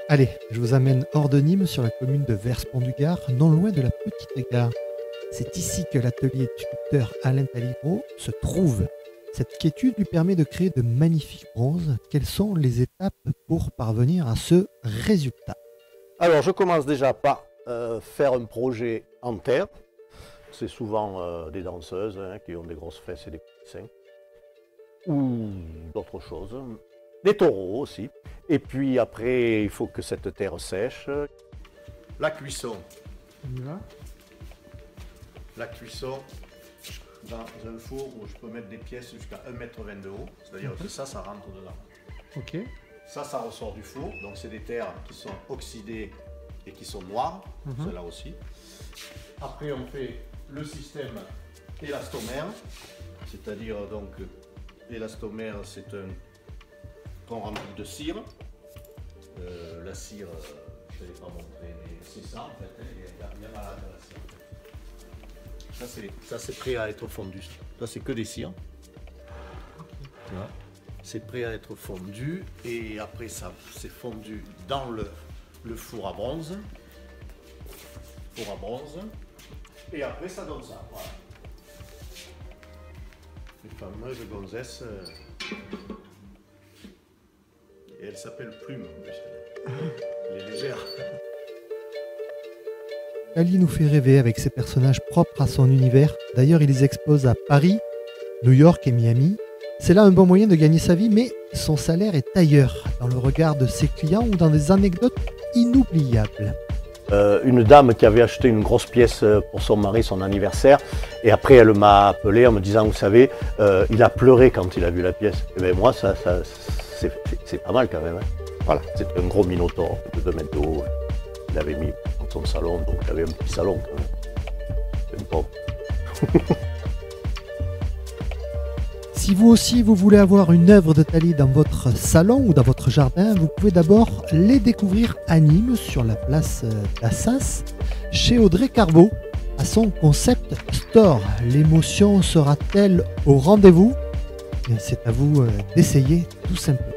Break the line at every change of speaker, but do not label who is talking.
Allez, je vous amène hors de Nîmes sur la commune de Verspont-du-Gard, non loin de la Petite Gare. C'est ici que l'atelier du sculpteur Alain Taligro se trouve. Cette quiétude lui permet de créer de magnifiques bronzes. Quelles sont les étapes pour parvenir à ce résultat?
Alors, je commence déjà par faire un projet en terre. C'est souvent des danseuses qui ont des grosses fesses et des petits seins. Ou d'autres choses. Des taureaux aussi. Et puis après, il faut que cette terre sèche. La cuisson. La cuisson dans un four où je peux mettre des pièces jusqu'à 1,20 m de haut. C'est-à-dire que ça rentre dedans.
Ok.
Ça ressort du four. Donc c'est des terres qui sont oxydées et qui sont noires. Celle-là aussi. Après, on fait le système élastomère. C'est-à-dire donc l'élastomère, c'est un qu'on remplit de cire. La cire, je ne l'ai pas montré, mais c'est ça en fait. Il y a bien malade la cire. Ça c'est prêt à être fondu. Ça c'est que des cires. C'est prêt à être fondu et après ça c'est fondu dans le four à bronze. Et après ça donne ça. Voilà. Les fameuses gonzesses. Et elle s'appelle Plume, elle est légère.
Ali nous fait rêver avec ses personnages propres à son univers. D'ailleurs, il les expose à Paris, New York et Miami. C'est là un bon moyen de gagner sa vie, mais son salaire est ailleurs, dans le regard de ses clients ou dans des anecdotes inoubliables.
Une dame qui avait acheté une grosse pièce pour son mari, son anniversaire, et après elle m'a appelé en me disant, vous savez, il a pleuré quand il a vu la pièce. Et bien moi, c'est pas mal quand même. Voilà, c'est un gros minotaure de 2 mètres de haut. Il avait mis dans son salon, donc il avait un petit salon quand même. C'est une pompe.
Si vous aussi vous voulez avoir une œuvre de Tali dans votre salon ou dans votre jardin, vous pouvez d'abord les découvrir à Nîmes sur la place d'Assas chez Audrey Carbeau à son concept store. L'émotion sera-t-elle au rendez-vous? C'est à vous d'essayer tout simplement.